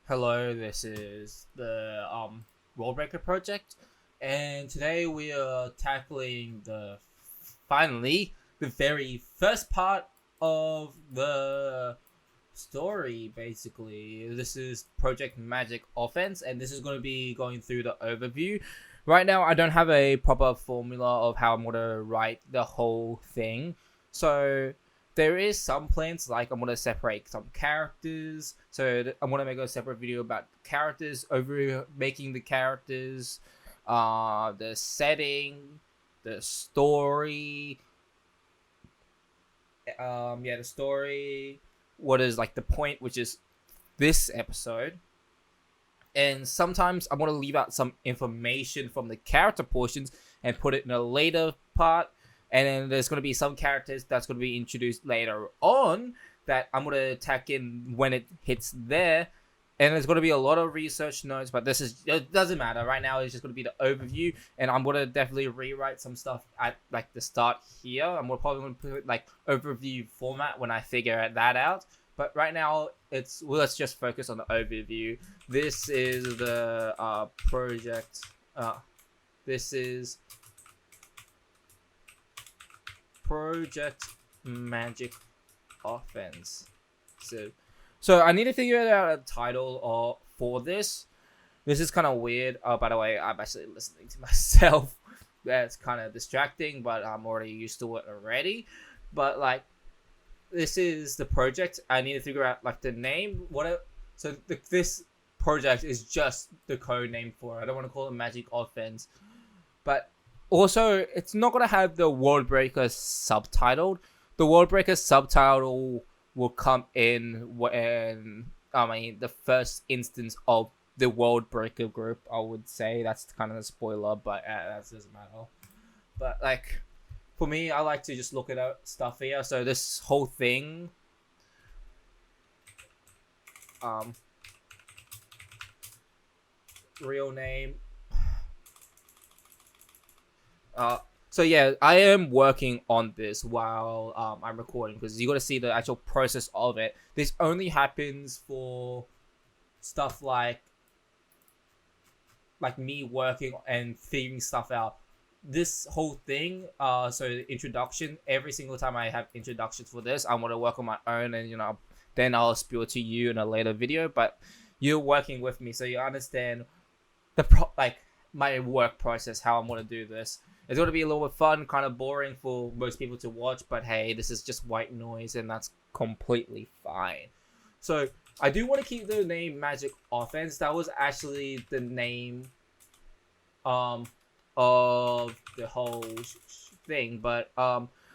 Hello, this is the World Breaker project, and today we are tackling finally the very first part of the story. Basically, this is Project Magic Offense, and this is going to be going through the overview. Right now, I don't have a proper formula of how I'm going to write the whole thing, so there is some plans, like I'm going to separate some characters, so I'm going to make a separate video about characters, over making the characters, the setting, the story, the story, what is like the point, which is this episode. And sometimes I'm going to leave out some information from the character portions and put it in a later part. And then there's going to be some characters that's going to be introduced later on that I'm going to tack in when it hits there. And there's going to be a lot of research notes, but it doesn't matter. Right now, it's just going to be the overview. And I'm going to definitely rewrite some stuff at like the start here. Probably going to put like overview format when I figure that out. But right now, let's just focus on the overview. This is the project. This is Project Magic Offense. So I need to figure out a title for this. This is kind of weird. Oh, by the way, I'm actually listening to myself. That's kind of distracting, but I'm already used to it already. But like, this is the project. I need to figure out like the name. This project is just the code name for it. I don't want to call it Magic Offense, but also it's not gonna have the World Breaker subtitled. The World Breaker subtitle will come in when the first instance of the World Breaker group. I would say that's kind of a spoiler, but that doesn't matter. But like, for me, I like to just look at stuff here. So this whole thing, real name. So yeah, I am working on this while I'm recording, because you got to see the actual process of it. This only happens for stuff like me working and figuring stuff out. This whole thing, so the introduction, every single time I have introductions for this, I'm going to work on my own, and then I'll spill to you in a later video. But you're working with me, so you understand my work process, how I'm going to do this. It's going to be a little bit fun, kind of boring for most people to watch, but hey, this is just white noise, and that's completely fine. So I do want to keep the name Magic Offense. That was actually the name of the whole thing, but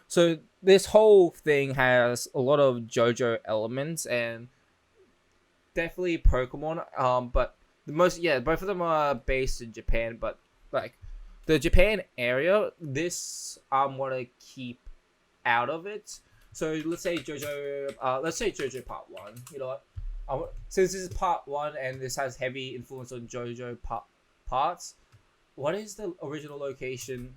so this whole thing has a lot of JoJo elements and definitely Pokemon, but both of them are based in Japan, but like the Japan area, this I'm gonna keep out of it. So let's say JoJo Part 1. You know what? Since this is Part 1 and this has heavy influence on JoJo parts, what is the original location?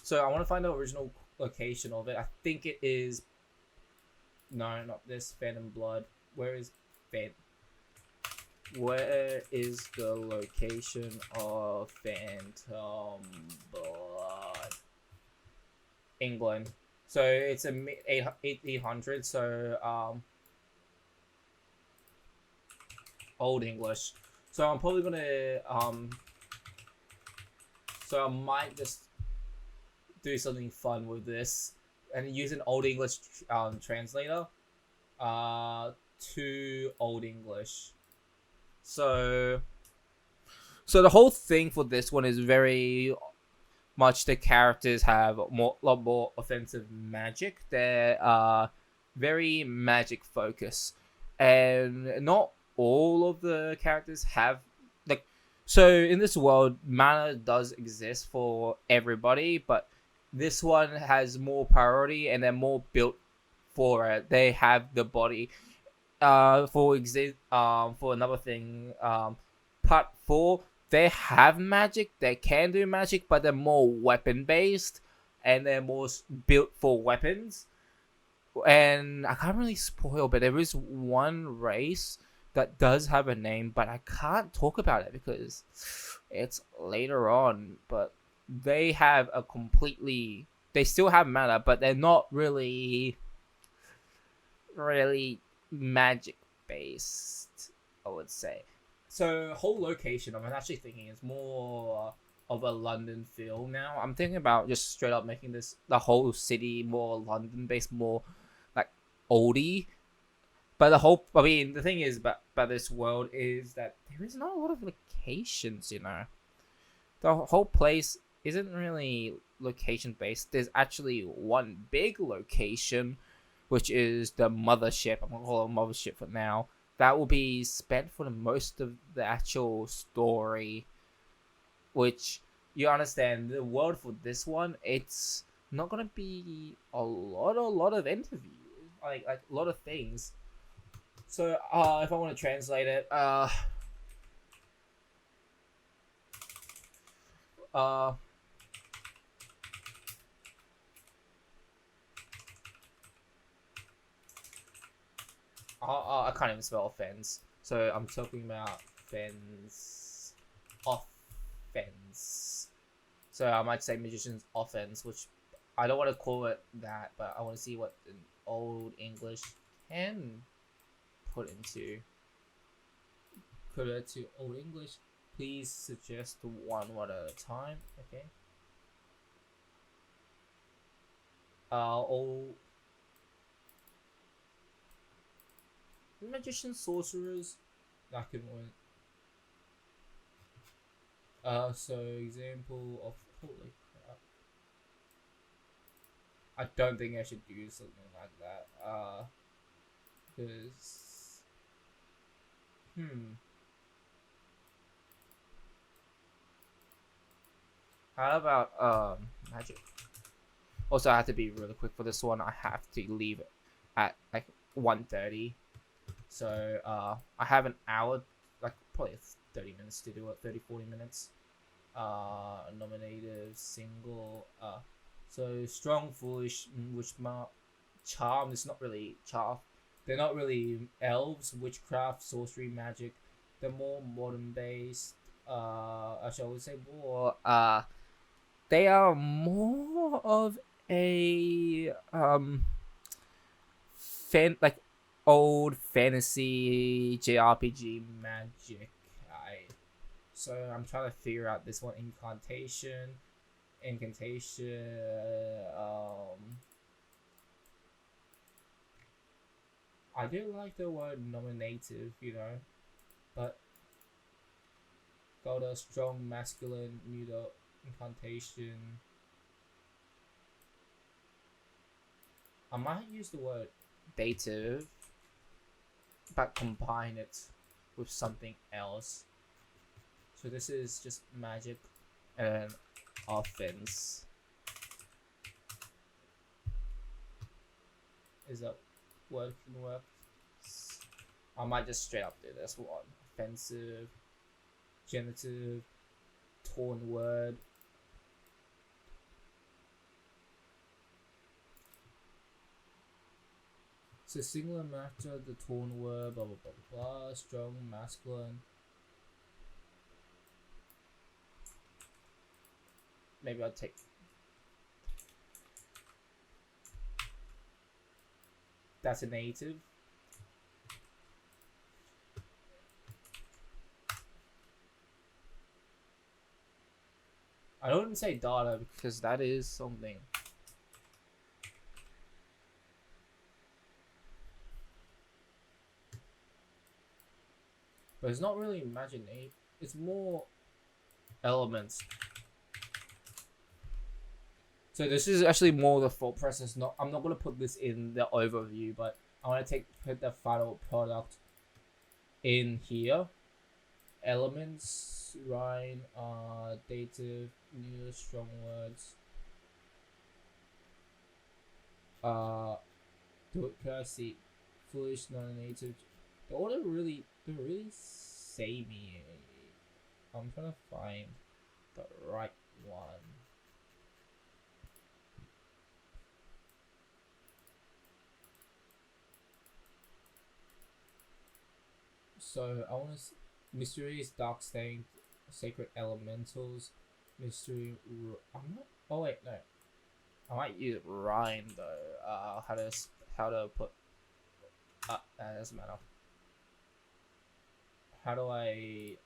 So I want to find the original location of it. I think it is... No, not this. Phantom Blood. Where is the location of Phantom Blood? England. So it's a 800. So Old English. So I'm probably gonna so I might just do something fun with this and use an Old English translator to Old English. So the whole thing for this one is very much the characters have a lot more offensive magic. They're very magic focused, and not all of the characters have so in this world, mana does exist for everybody, but this one has more priority and they're more built for it. They have the body. For another thing, part 4, they have magic. They can do magic, but they're more weapon based and they're more built for weapons. And I can't really spoil, but there is one race that does have a name, but I can't talk about it because it's later on. But they have a completely, they still have mana, but they're not really magic based, I would say. So whole location, I'm actually thinking is more of a London feel now. I'm thinking about just straight up making this the whole city more London based, more like oldie. But I mean, the thing is about this world is that there is not a lot of locations. The whole place isn't really location based. There's actually one big location, which is the mothership. I'm gonna call it mothership for now. That will be spent for the most of the actual story, which you understand the world for this one. It's not gonna be a lot of interviews, like a lot of things. So if I want to translate it, uh I can't even spell offense. So I'm talking about fence, offense. So I might say magician's offense, which I don't want to call it that, but I want to see what an old English can put into. Put it to old English. Please suggest one word at a time. Okay. Old magician sorcerers. That can win. So example of holy crap. I don't think I should do something like that. Because how about magic? Also, I have to be really quick for this one. I have to leave at like 1:30. So I have an hour, like probably 30 minutes to do it. 30-40 minutes. Nominative single. So strong, foolish, which charm is not really charm. They're not really elves, witchcraft, sorcery, magic. They're more modern based. Actually, I would say more. They are more of a like old fantasy JRPG magic. So I'm trying to figure out this one incantation. I do like the word nominative, but got a strong masculine neuter incantation. I might use the word dative, but combine it with something else. So this is just magic and offense. Is that word can work? I might just straight up do this one. Offensive, genitive, torn word. So singular matter, the torn word, blah blah blah blah, strong, masculine. Maybe I'll take. That's a native. I don't even say data because that is something. But it's not really imagination. It's more elements. So this is actually more the thought process. I'm not gonna put this in the overview, but I want to put the final product in here. Elements, rhyme, dative, new strong words. Do it see foolish, non-native. They all don't really say me. I'm trying to find the right one. So I want to mysterious dark stained sacred elementals, I'm not. Oh wait, no. I might use Rhine though. How to put. That doesn't matter. How do I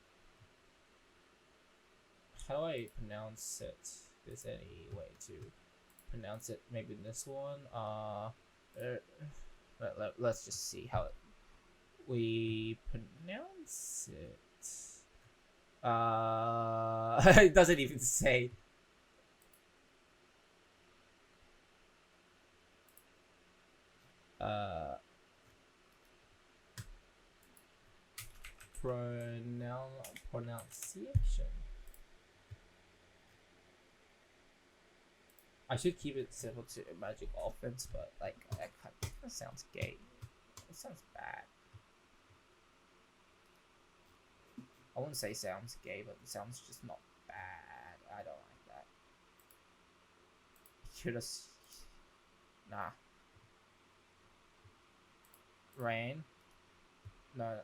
pronounce it? Is there any way to pronounce it? Maybe this one. Let's just see how we pronounce it. It doesn't even say. Pronunciation. I should keep it simple to magic offense, but like that sounds gay. It sounds bad. I wouldn't say sounds gay, but it sounds just not bad. I don't like that. Should have. Nah. Rain. No.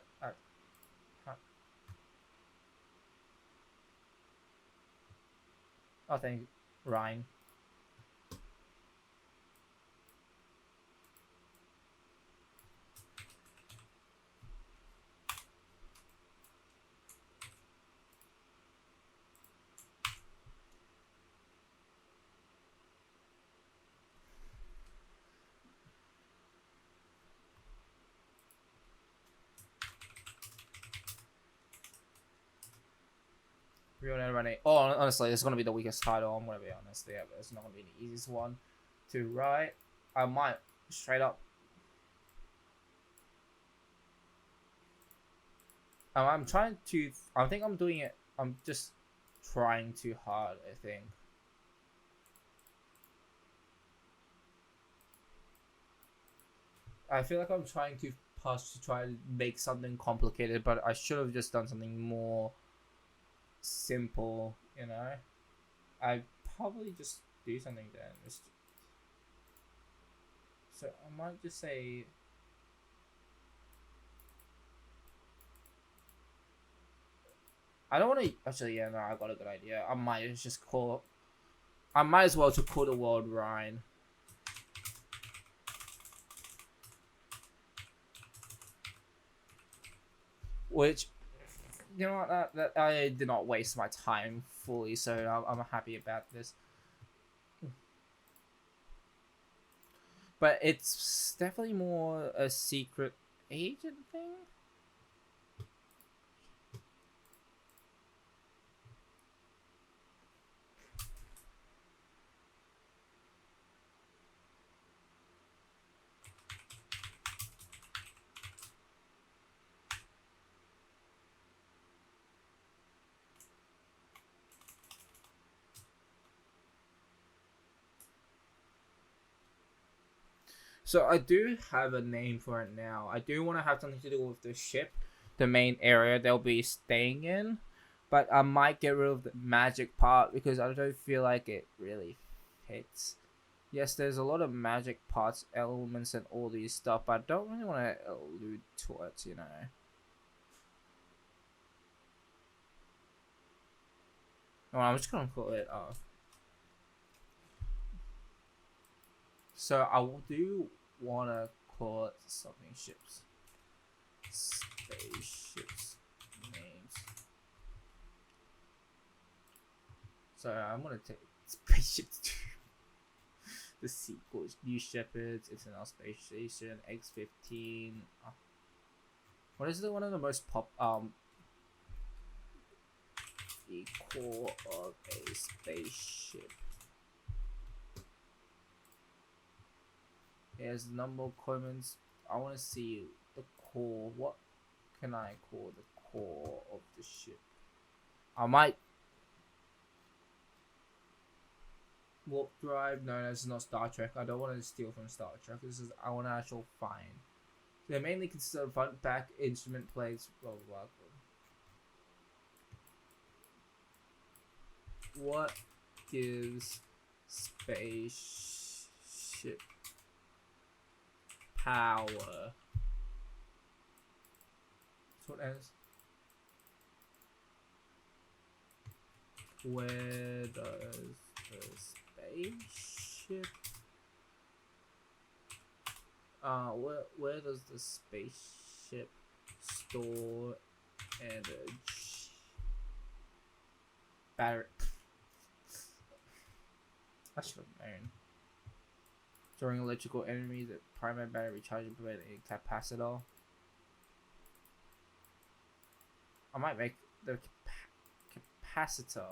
I think Rhine. Real running. Oh, honestly, this is gonna be the weakest title. I'm gonna be honest. Yeah, but it's not gonna be the easiest one to write. I might straight up. I'm trying to. I think I'm doing it. I'm just trying too hard. I think. I feel like I'm trying too push to try to make something complicated, but I should have just done something more simple, you know. I probably just do something then. So I might just say. I don't want to actually. Yeah, no, I got a good idea. I might just call. I might as well to call the world Rhine. Which, you know what, that I did not waste my time fully, so I'm happy about this. But it's definitely more a secret agent thing. So I do have a name for it now. I do want to have something to do with the ship, the main area they'll be staying in. But I might get rid of the magic part because I don't feel like it really fits. Yes, there's a lot of magic parts, elements, and all these stuff, but I don't really want to allude to it, you know. Well, I'm just gonna call it So I do want to call it something ships. Spaceships names. So I'm gonna take Spaceships 2. The sequel is New Shepherds, International Space Station, X-15. What is one of the most the core of a spaceship. Here's the number of comments. I want to see the core. What can I call the core of the ship? I might. Warp drive? No, that's not Star Trek. I don't want to steal from Star Trek. This is I want to actually find. They mainly consist of front, back, instrument plates. Blah blah blah. What gives spaceship power? So What else? Where does the spaceship? Where does the spaceship store energy? Battery. I should have known. During electrical energy, the primary battery recharging prevent a capacitor. I might make the capacitor.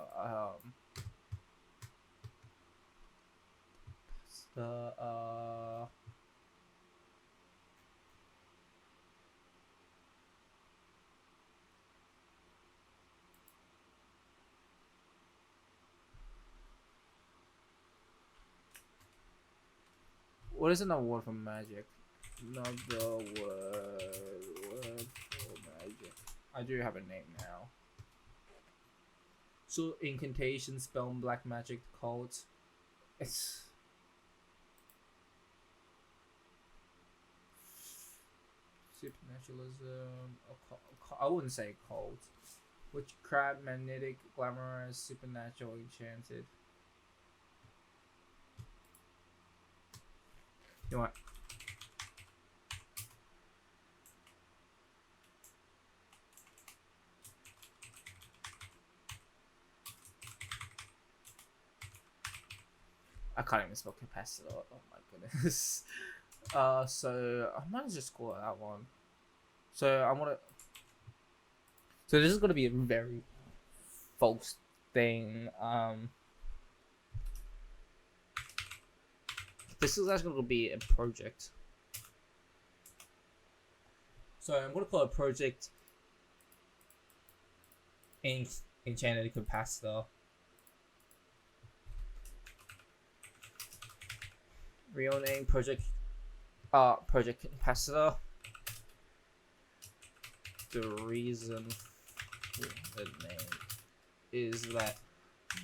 What is another word for magic? Another word for magic. I do have a name now. So incantation, spell, black magic, cult. It's supernaturalism. I wouldn't say cult. Witchcraft, magnetic, glamorous, supernatural, enchanted. You know what? I can't even spell capacitor. Oh my goodness. So I might just call it that one. So I'm gonna. So this is gonna be a very false thing. This is actually gonna be a project. So I'm gonna call it project enchanted capacitor. Real name project capacitor. The reason for the name is that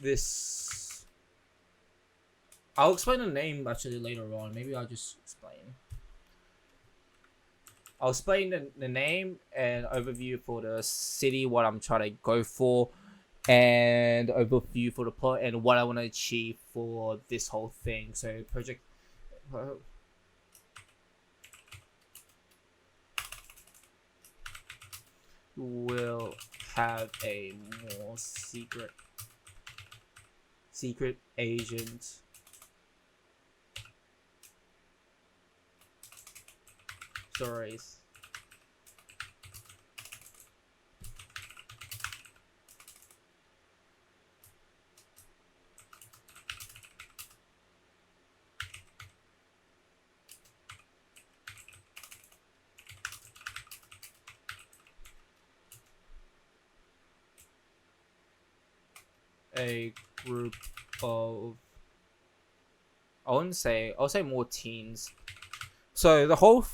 this. I'll explain the name actually later on. Maybe I'll just explain. I'll explain the name and overview for the city, what I'm trying to go for, and overview for the plot and what I want to achieve for this whole thing. So project will have a more secret agent stories. A group of I'll say more teens. So the whole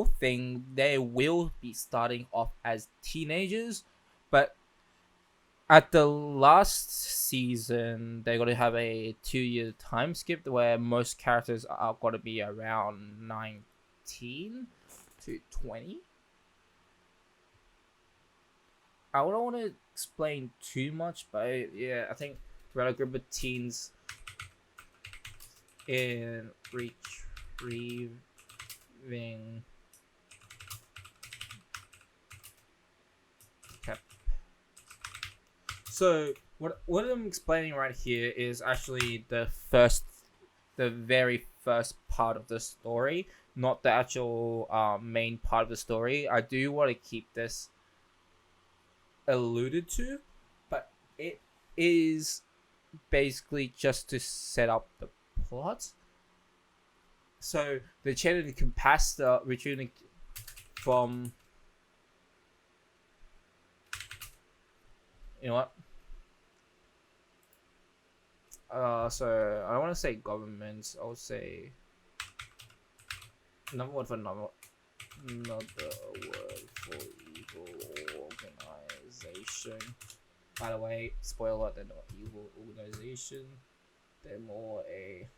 thing, they will be starting off as teenagers, but at the last season they're gonna have a 2-year time skip where most characters are gonna be around 19 to 20. I don't want to explain too much, but yeah, I think we're a group of teens in retrieving. So what I'm explaining right here is actually the very first part of the story, not the actual main part of the story. I do want to keep this alluded to, but it is basically just to set up the plot. So the enchanted capacitor retrieving from, you know what? So I don't want to say governments. I'll say another word for evil organization. By the way, spoiler, they're not evil organization. They're more a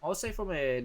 I would say from a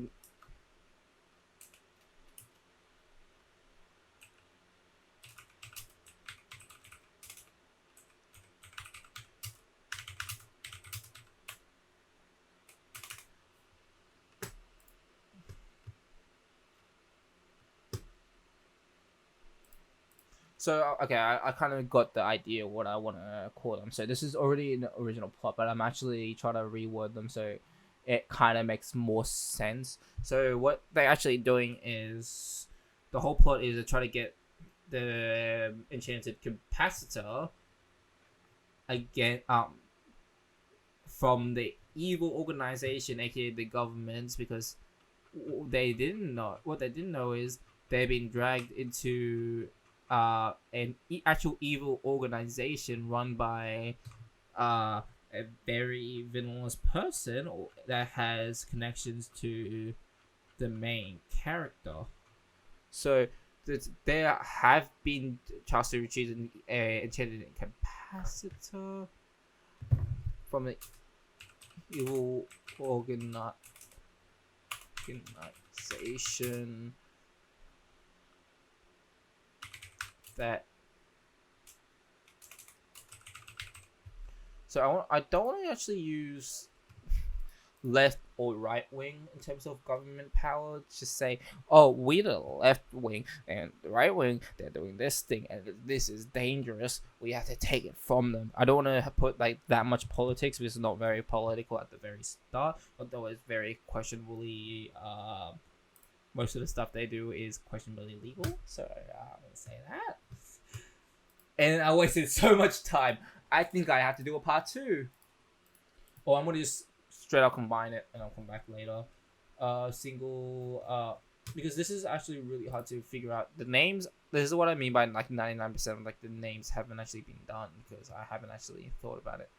So okay, I kind of got the idea what I want to call them. So this is already in the original plot, but I'm actually trying to reword them so it kind of makes more sense. So what they're actually doing is the whole plot is to try to get the enchanted capacitor again from the evil organization, aka the government, because they didn't know what they didn't know is they've been dragged into an actual evil organization run by a very villainous person that has connections to the main character. So there have been chances to retrieve an enchanted capacitor from the evil organization that. So I don't want to actually use left or right wing in terms of government power. Just say, oh, we the left wing and the right wing, they're doing this thing and this is dangerous. We have to take it from them. I don't want to put like that much politics because it's not very political at the very start, although it's very questionably. Most of the stuff they do is questionably legal, so I'm gonna say that. And I wasted so much time. I think I have to do a part 2. Or I'm gonna just straight up combine it and I'll come back later. Because this is actually really hard to figure out. The names, this is what I mean by like 99% of like the names haven't actually been done because I haven't actually thought about it.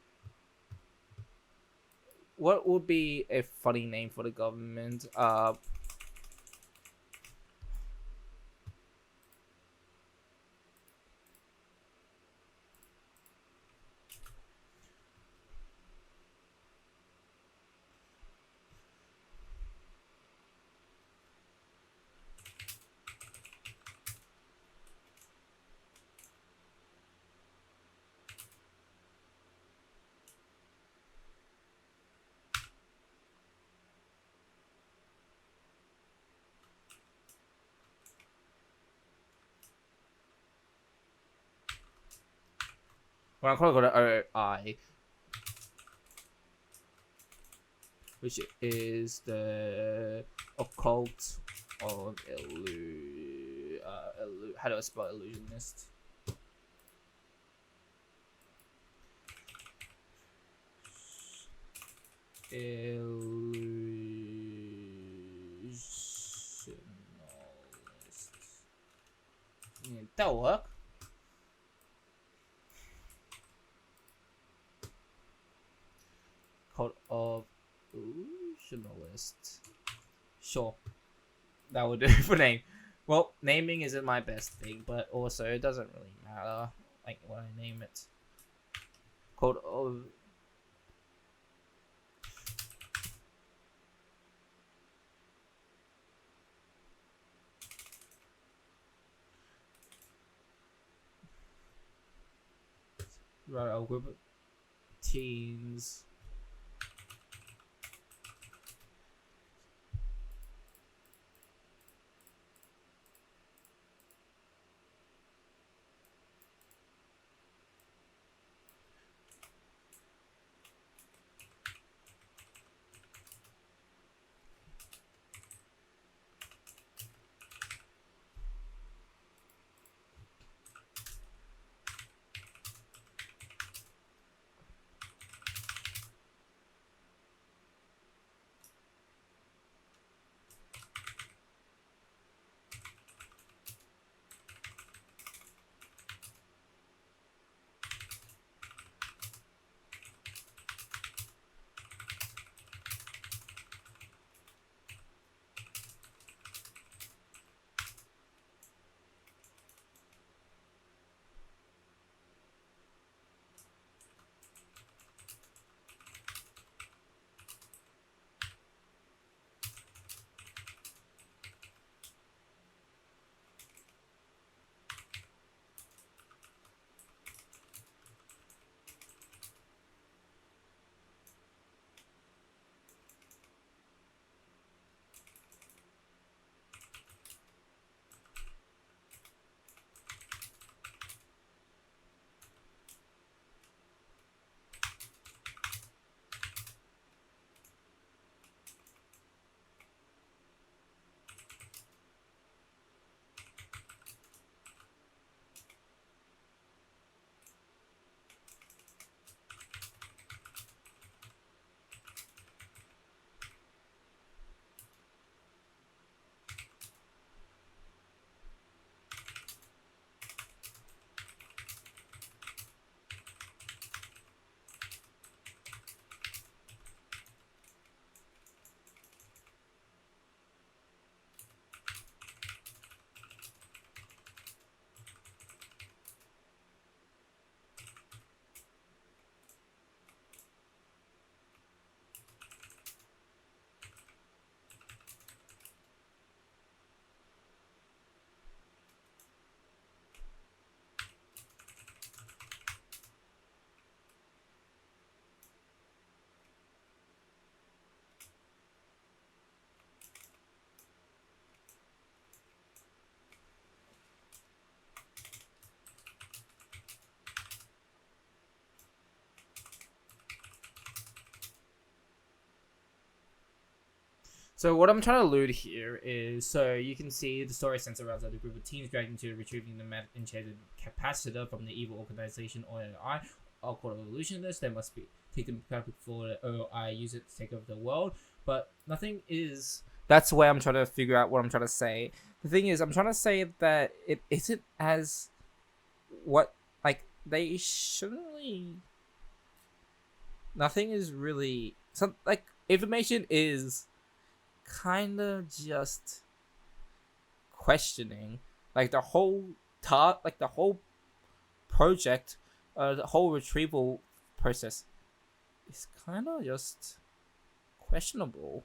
What would be a funny name for the government? Well, I'm gonna go to OI, which is the occult of how do I spell illusionist? Illusionist. Yeah, that'll work. Cult of illusionist. Sure, that would do for name. Well, naming isn't my best thing, but also it doesn't really matter like when I name it. Cult of right, a group of teens. So what I'm trying to allude here is, so you can see the story centers around a group of teens dragged into retrieving the enchanted capacitor from the evil organization OI. All called illusionists. They must be taken for the OI use it to take over the world. But nothing is. That's where I'm trying to figure out what I'm trying to say. The thing is, I'm trying to say that it isn't as what, like, they shouldn't really. Nothing is really some, like, information is kind of just questioning, like the whole like the whole project, the whole retrieval process is kind of just questionable.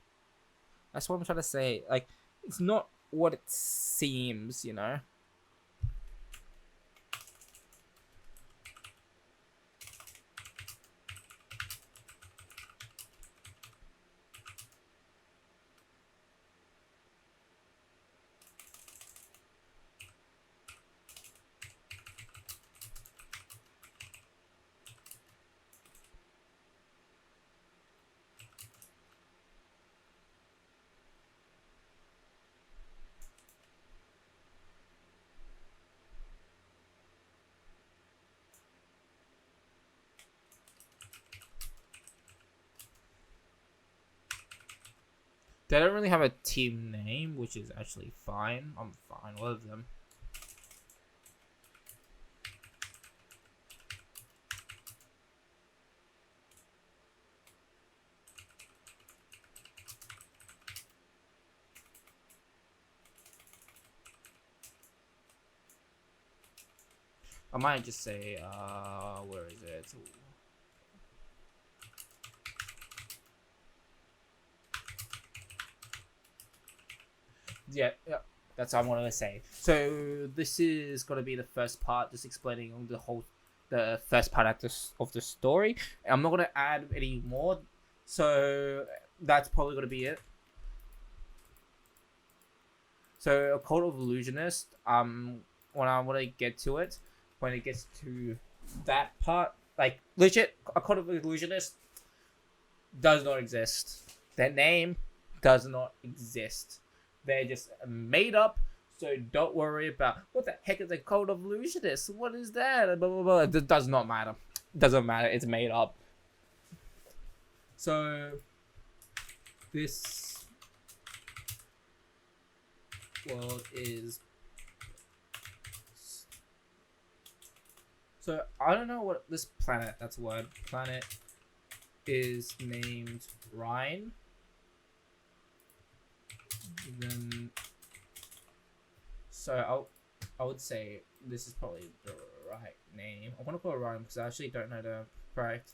That's what I'm trying to say. Like, it's not what it seems, you know. They don't really have a team name, which is actually fine. I'm fine with them. I might just say, where is it? Yeah, that's what I'm gonna say. So this is gonna be the first part, just explaining the first part of the story. I'm not gonna add any more, so that's probably gonna be it. So a Cult of Illusionist. When I want to get to it, when it gets to that part, like legit, a Cult of Illusionist does not exist. Their name does not exist. They're just made up. So don't worry about what the heck is a Cult of Illusionists. What is that? Blah blah blah. It does not matter. Doesn't matter. It's made up. So this world is. So I don't know what this planet. That's a word. Planet is named Rhine. Then, so I would say this is probably the right name. I want to call it Rhine because I actually don't know the correct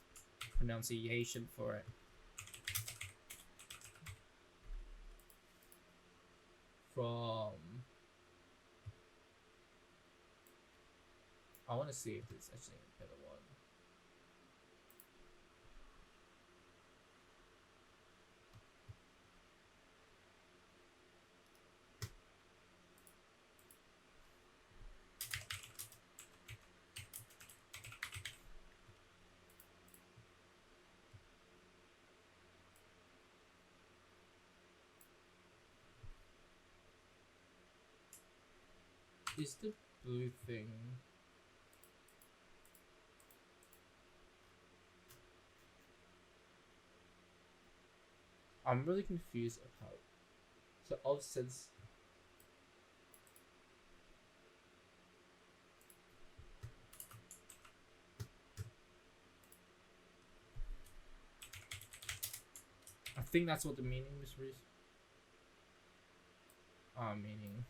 pronunciation for it. From, I want to see if there's actually a better one. Is the blue thing? I'm really confused about. So offsets. I think that's what the meaning is. Meaning.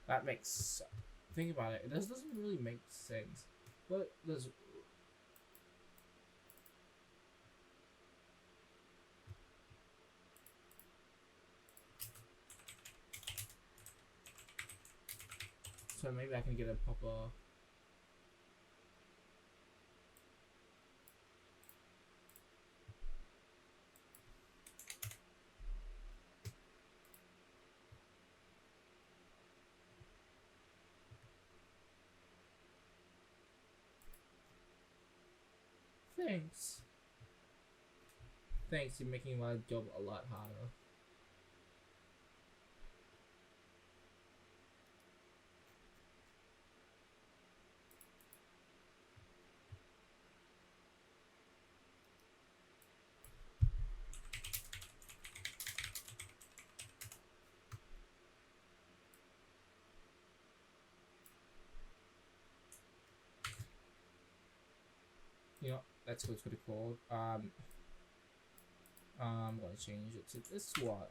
That makes. Think about it. This doesn't really make sense. But there's. So maybe I can get a proper. Thanks. Thanks, you're making my job a lot harder. You know, that's what's pretty cool. I'm gonna change it to this one,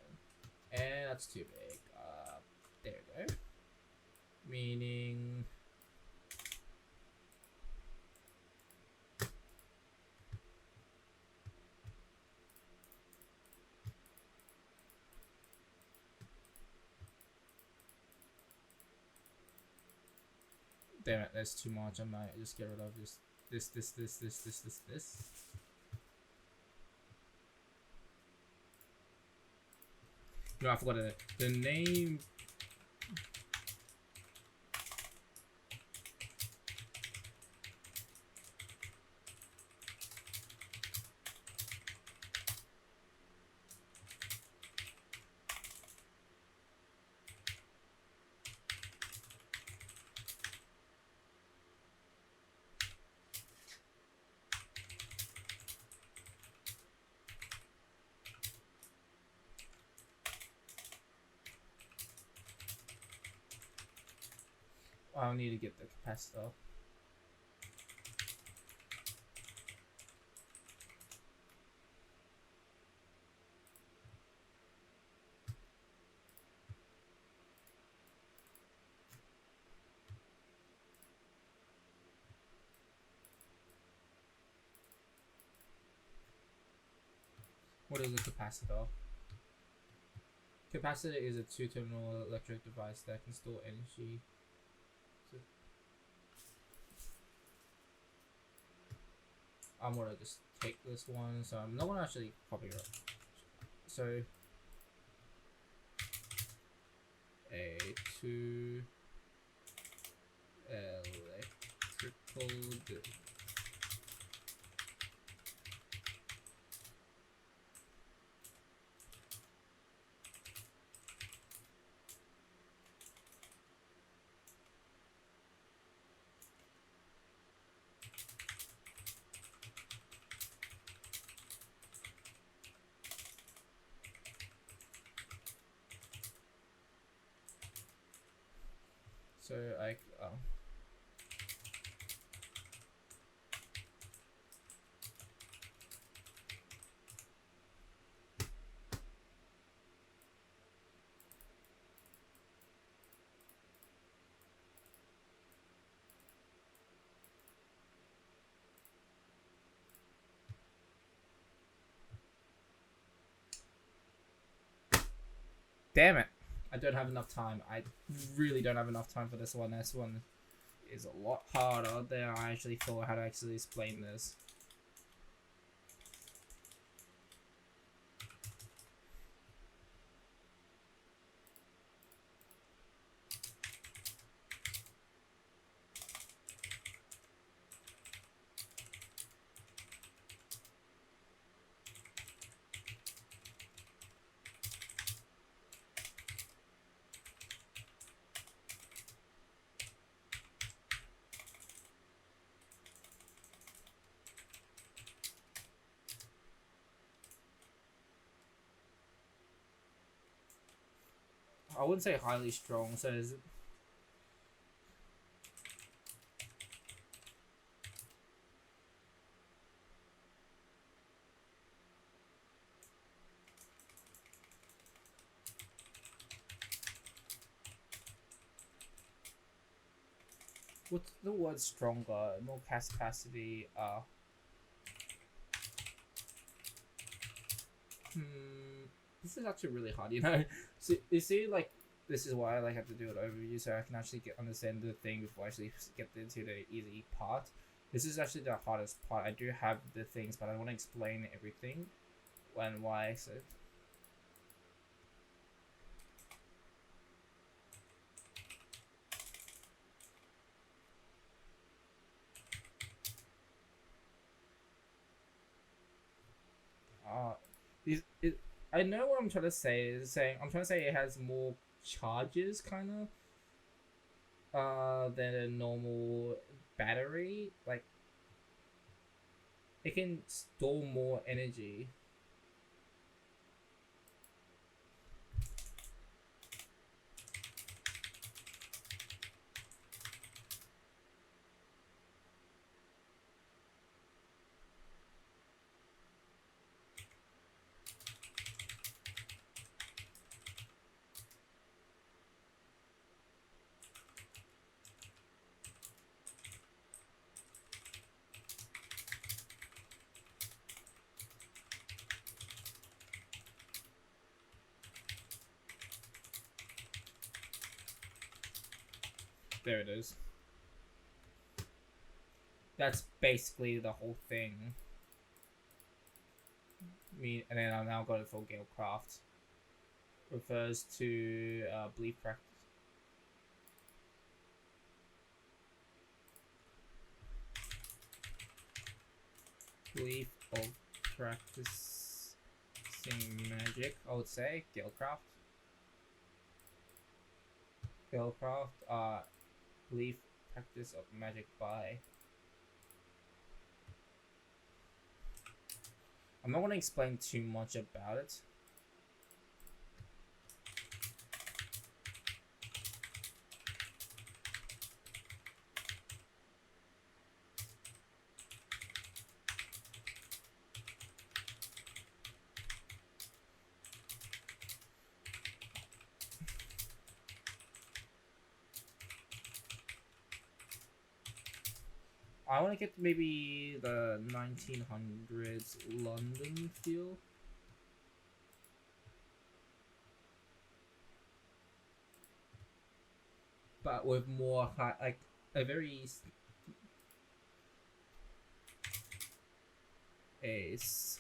and that's too big. There we go. Meaning, damn it, that's too much. I might just get rid of this. No, I forgot the name. I'll need to get the capacitor. What is a capacitor? Capacitor is a two-terminal electric device that can store energy. I'm gonna just take this one, so I'm not gonna actually copy it. So a two electrical so damn it, I don't have enough time. I really don't have enough time for this one. This one is a lot harder than I actually thought how to actually explain this. I wouldn't say highly strong, so is it... What's the word stronger? More capacity, this is actually really hard, you know? So, you see, like, this is why I like have to do an overview so I can actually understand the thing before I actually get into the easy part. This is actually the hardest part. I do have the things, but I want to explain everything and why, so... I know what I'm trying to say. Is saying I'm trying to say it has more charges, kind of, than a normal battery. Like it can store more energy. There it is. That's basically the whole thing. And then I'll now go for Galecraft. Refers to belief practice. Belief of practicing magic, I would say. Galecraft. Galecraft, belief practice of magic by. I'm not going to explain too much about it. I want to get maybe the 1900s London feel. But with more like a very ace.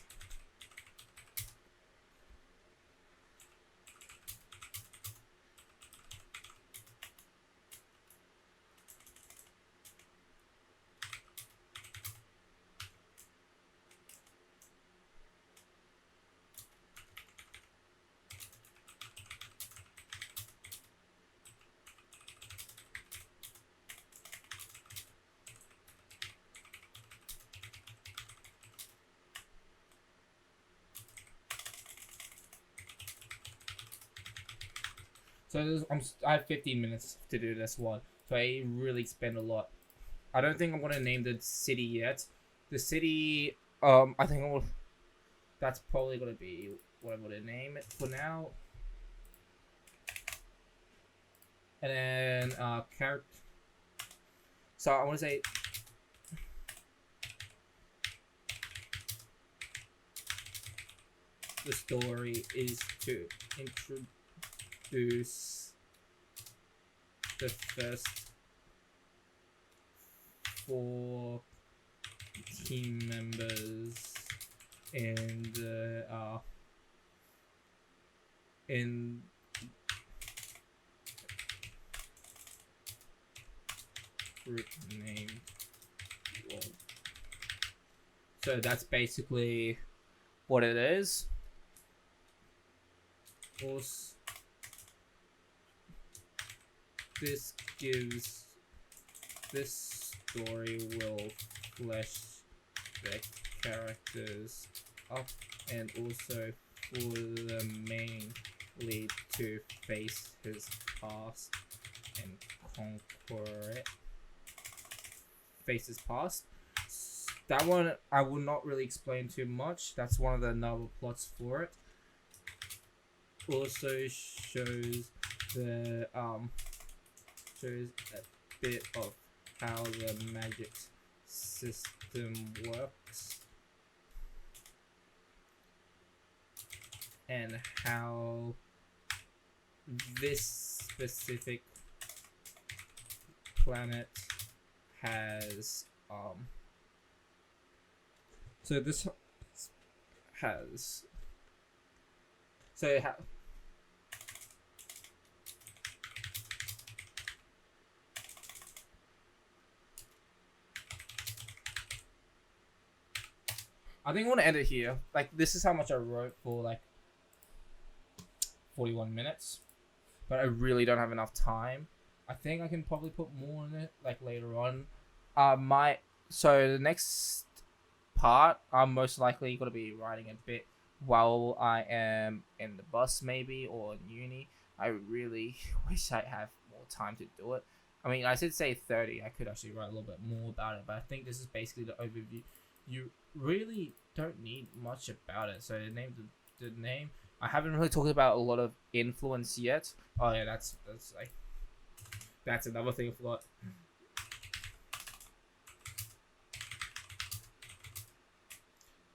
So I have 15 minutes to do this one. So I really spend a lot. I don't think I'm gonna name the city yet. The city, I think that's probably gonna be what I'm gonna name it for now. And then character. So I want to say. The story is to introduce the first 4 team members in the in group name. So that's basically what it is. Also, this story will flesh the characters up and also for the main lead to face his past and conquer it. Face his past. That one I will not really explain too much. That's one of the novel plots for it. Also shows the shows a bit of how the magic system works and how this specific planet has so this has so it I think I want to end it here. Like, this is how much I wrote for, like, 41 minutes, but I really don't have enough time. I think I can probably put more in it like later on. So the next part, I'm most likely gonna be writing a bit while I am in the bus maybe or in uni. I really wish I have more time to do it. I mean, I should say 30. I could actually write a little bit more about it, but I think this is basically the overview. You really don't need much about it. So the name. I haven't really talked about a lot of influence yet. Oh yeah, that's another thing I forgot.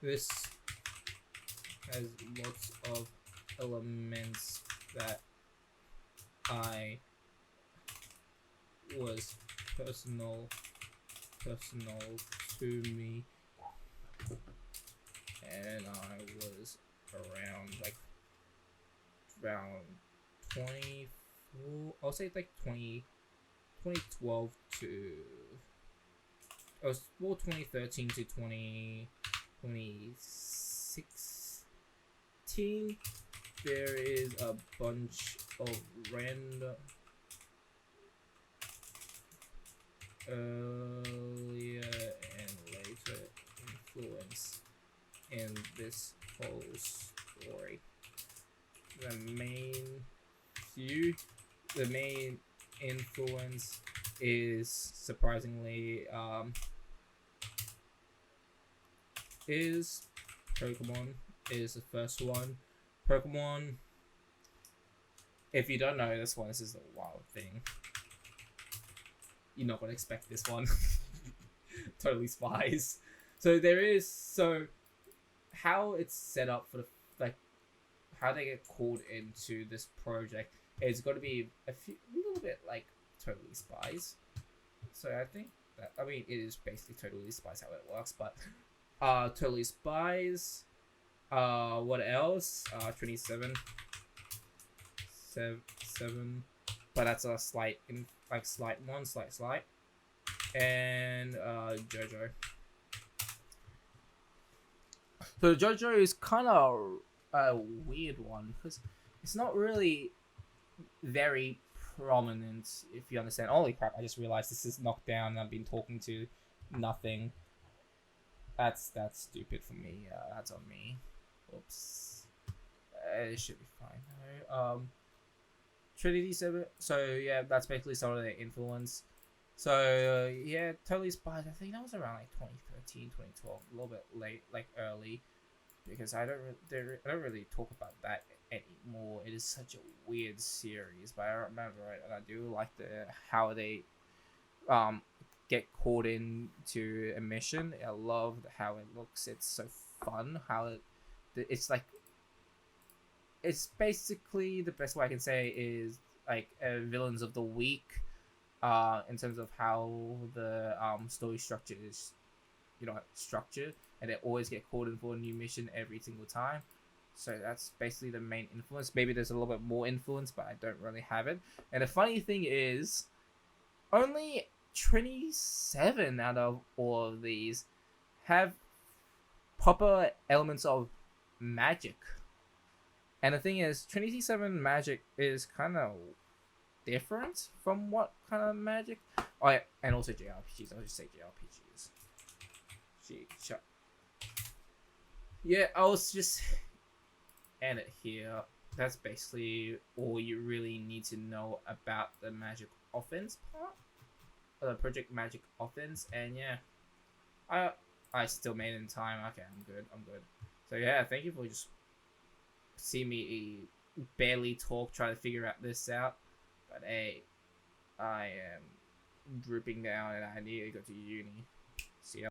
This has lots of elements that I was personal to me, and I was around 24. I'll say like 2012 to. I was 2013 to 2016. There is a bunch of random earlier and later influence in this whole story. The main influence is surprisingly is Pokemon is the first one. Pokemon, if you don't know this one, this is a wild thing. You're not gonna expect this one. Totally Spies. So how it's set up for how they get called into this project is going to be a little bit like Totally Spies. So I think that, I mean, it is basically Totally Spies how it works, but Totally Spies. What else? 27. 7. But that's a slight and JoJo. So JoJo is kind of a weird one because it's not really very prominent, if you understand. Holy crap, I just realized this is knocked down and I've been talking to nothing. That's stupid for me. That's on me. Oops. It should be fine though. Trinity 7. So yeah, that's basically some of their influence. So yeah, Totally Spies. I think that was around like 2013, 2012, a little bit late, like early, because I don't really talk about that anymore. It is such a weird series, but I remember it, and I do like how they get caught into a mission. I love how it looks. It's so fun. It's basically the best way I can say is like villains of the week, in terms of how the story structure is, structured, and they always get called in for a new mission every single time. So that's basically the main influence. Maybe there's a little bit more influence, but I don't really have it. And the funny thing is, only 27 out of all of these have proper elements of magic. And the thing is, Trinity 7 magic is kind of different from what kind of magic. Oh yeah, and also JRPGs. I'll just say JRPGs. Yeah, I'll just end it here. That's basically all you really need to know about the Magic Offense part. The Project Magic Offense, and yeah, I still made it in time. Okay, I'm good. So yeah, thank you for just seeing me barely talk, try to figure out this out. But hey, I am drooping down and I need to go to uni.